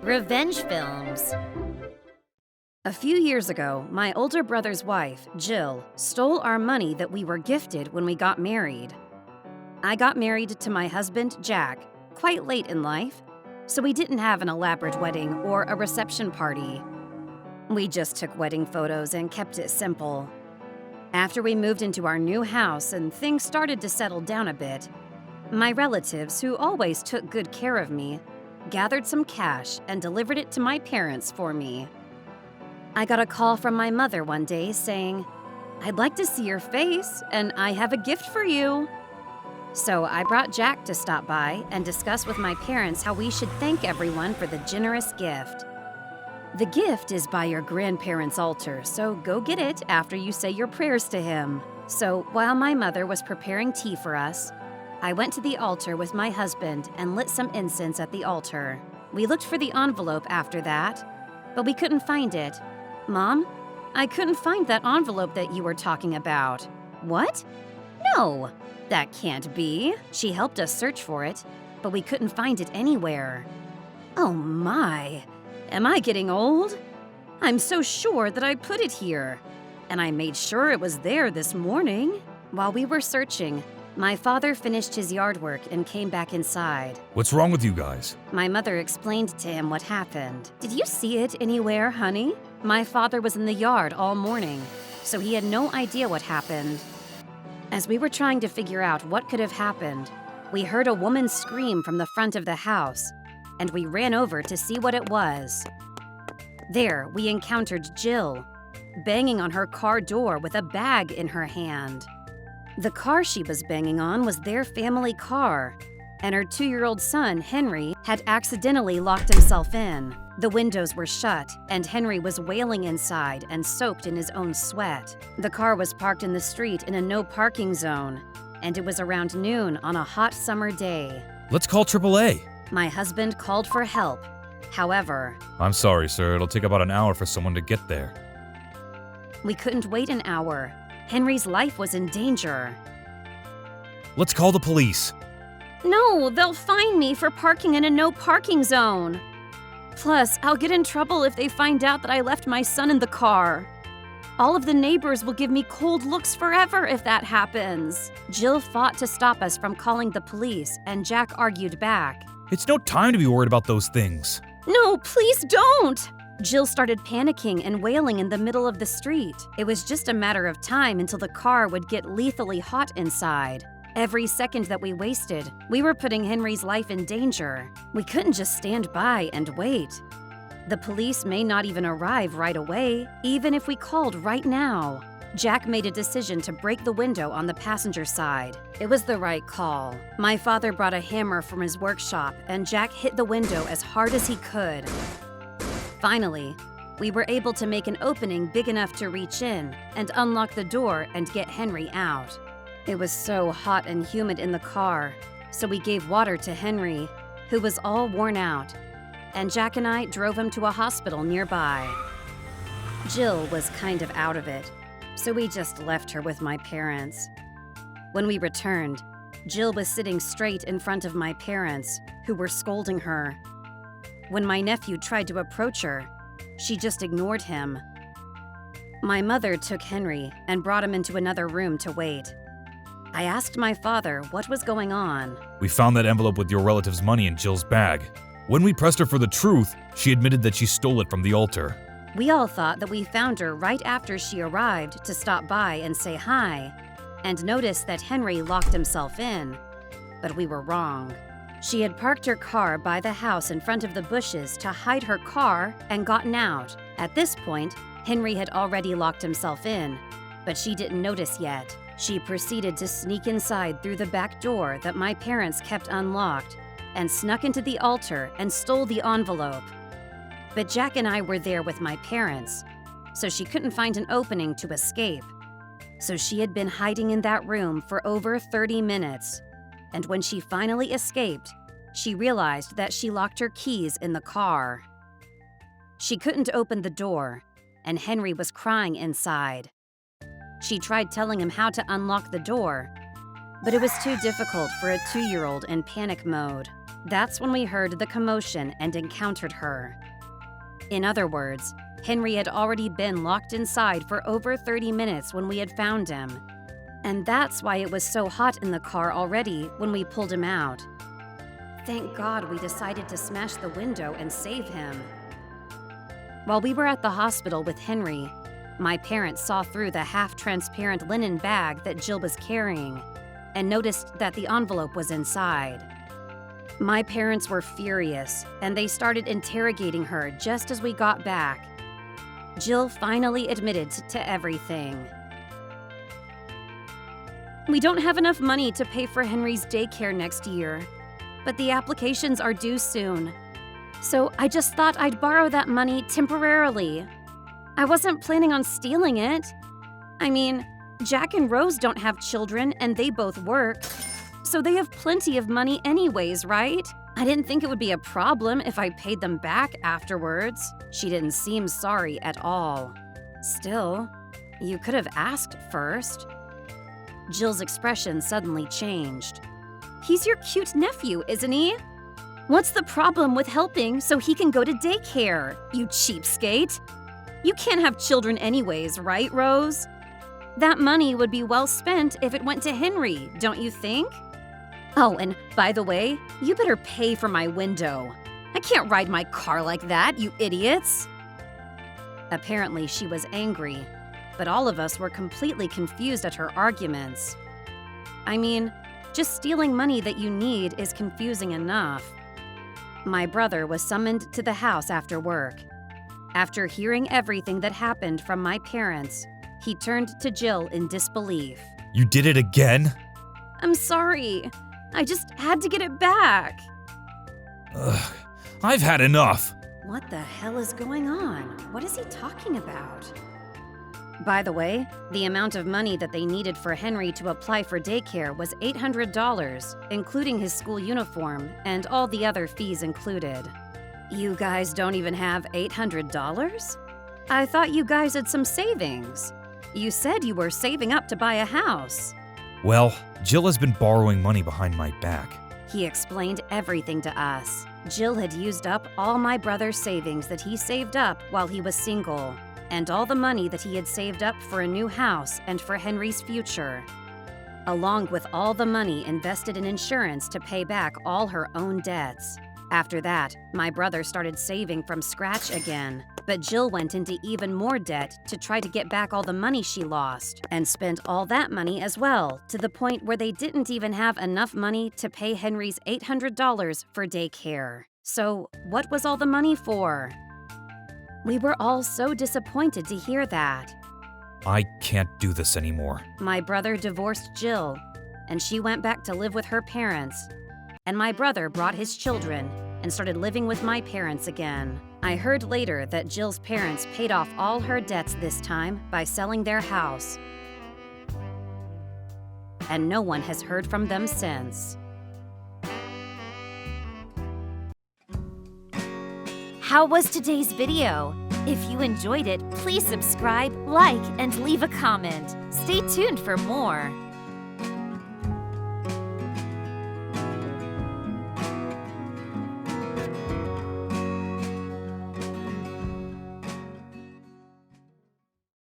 Revenge films. A few years ago, my older brother's wife, Jill, stole our money that we were gifted when we got married. I got married to my husband, Jack, quite late in life, so we didn't have an elaborate wedding or a reception party. We just took wedding photos and kept it simple. After we moved into our new house and things started to settle down a bit, my relatives, who always took good care of me, gathered some cash and delivered it to my parents for me. I got a call from my mother one day saying, "I'd like to see your face, and I have a gift for you." So I brought Jack to stop by and discuss with my parents how we should thank everyone for the generous gift. The gift is by your grandparents' altar, so go get it after you say your prayers to him. So while my mother was preparing tea for us, I went to the altar with my husband and lit some incense at the altar. We looked for the envelope after that, but we couldn't find it. Mom, I couldn't find that envelope that you were talking about. What? No, that can't be. She helped us search for it, but we couldn't find it anywhere. Oh my, am I getting old? I'm so sure that I put it here, and I made sure it was there this morning. While we were searching, my father finished his yard work and came back inside. What's wrong with you guys? My mother explained to him what happened. Did you see it anywhere, honey? My father was in the yard all morning, so he had no idea what happened. As we were trying to figure out what could have happened, we heard a woman scream from the front of the house, and we ran over to see what it was. There, we encountered Jill, banging on her car door with a bag in her hand. The car she was banging on was their family car, and her 2-year-old son, Henry, had accidentally locked himself in. The windows were shut, and Henry was wailing inside and soaked in his own sweat. The car was parked in the street in a no-parking zone, and it was around noon on a hot summer day. Let's call AAA. My husband called for help. However, I'm sorry, sir. It'll take about an hour for someone to get there. we couldn't wait an hour. Henry's life was in danger. Let's call the police. No, they'll fine me for parking in a no-parking zone. Plus, I'll get in trouble if they find out that I left my son in the car. All of the neighbors will give me cold looks forever if that happens. Jill fought to stop us from calling the police, and Jack argued back. It's no time to be worried about those things. No, please don't! Jill started panicking and wailing in the middle of the street. It was just a matter of time until the car would get lethally hot inside. Every second that we wasted, we were putting Henry's life in danger. We couldn't just stand by and wait. The police may not even arrive right away, even if we called right now. Jack made a decision to break the window on the passenger side. It was the right call. My father brought a hammer from his workshop, and Jack hit the window as hard as he could. Finally, we were able to make an opening big enough to reach in and unlock the door and get Henry out. It was so hot and humid in the car, so we gave water to Henry, who was all worn out, and Jack and I drove him to a hospital nearby. Jill was kind of out of it, so we just left her with my parents. When we returned, Jill was sitting straight in front of my parents, who were scolding her. When my nephew tried to approach her, she just ignored him. My mother took Henry and brought him into another room to wait. I asked my father what was going on. We found that envelope with your relative's money in Jill's bag. When we pressed her for the truth, she admitted that she stole it from the altar. We all thought that we found her right after she arrived to stop by and say hi, and noticed that Henry locked himself in. But we were wrong. She had parked her car by the house in front of the bushes to hide her car and gotten out. At this point, Henry had already locked himself in, but she didn't notice yet. She proceeded to sneak inside through the back door that my parents kept unlocked and snuck into the altar and stole the envelope. But Jack and I were there with my parents, so she couldn't find an opening to escape. So she had been hiding in that room for over 30 minutes, and when she finally escaped, she realized that she locked her keys in the car. She couldn't open the door, and Henry was crying inside. She tried telling him how to unlock the door, But it was too difficult for a 2-year-old in panic mode. That's when we heard the commotion and encountered her. In other words, Henry had already been locked inside for over 30 minutes when we had found him. And that's why it was so hot in the car already when we pulled him out. Thank God we decided to smash the window and save him. While we were at the hospital with Henry, my parents saw through the half-transparent linen bag that Jill was carrying and noticed that the envelope was inside. My parents were furious, and they started interrogating her just as we got back. Jill finally admitted to everything. We don't have enough money to pay for Henry's daycare next year, but the applications are due soon. So I just thought I'd borrow that money temporarily. I wasn't planning on stealing it. I mean, Jack and Rose don't have children and they both work, so they have plenty of money anyways, right? I didn't think it would be a problem if I paid them back afterwards. She didn't seem sorry at all. Still, you could have asked first. Jill's expression suddenly changed. He's your cute nephew, isn't he? What's the problem with helping so he can go to daycare, you cheapskate? You can't have children anyways, right, Rose? That money would be well spent if it went to Henry, don't you think? Oh, and by the way, you better pay for my window. I can't ride my car like that, you idiots. Apparently, she was angry, but all of us were completely confused at her arguments. I mean, just stealing money that you need is confusing enough. My brother was summoned to the house after work. After hearing everything that happened from my parents, he turned to Jill in disbelief. You did it again? I'm sorry. I just had to get it back. Ugh, I've had enough. What the hell is going on? What is he talking about? By the way, the amount of money that they needed for Henry to apply for daycare was $800, including his school uniform and all the other fees included. You guys don't even have $800? I thought you guys had some savings. You said you were saving up to buy a house. Well, Jill has been borrowing money behind my back. He explained everything to us. Jill had used up all my brother's savings that he saved up while he was single, and all the money that he had saved up for a new house and for Henry's future, along with all the money invested in insurance to pay back all her own debts. After that, my brother started saving from scratch again, but Jill went into even more debt to try to get back all the money she lost, and spent all that money as well, to the point where they didn't even have enough money to pay Henry's $800 for daycare. So, what was all the money for? We were all so disappointed to hear that. I can't do this anymore. My brother divorced Jill, and she went back to live with her parents. And my brother brought his children and started living with my parents again. I heard later that Jill's parents paid off all her debts this time by selling their house. And no one has heard from them since. How was today's video? If you enjoyed it, please subscribe, like, and leave a comment. Stay tuned for more.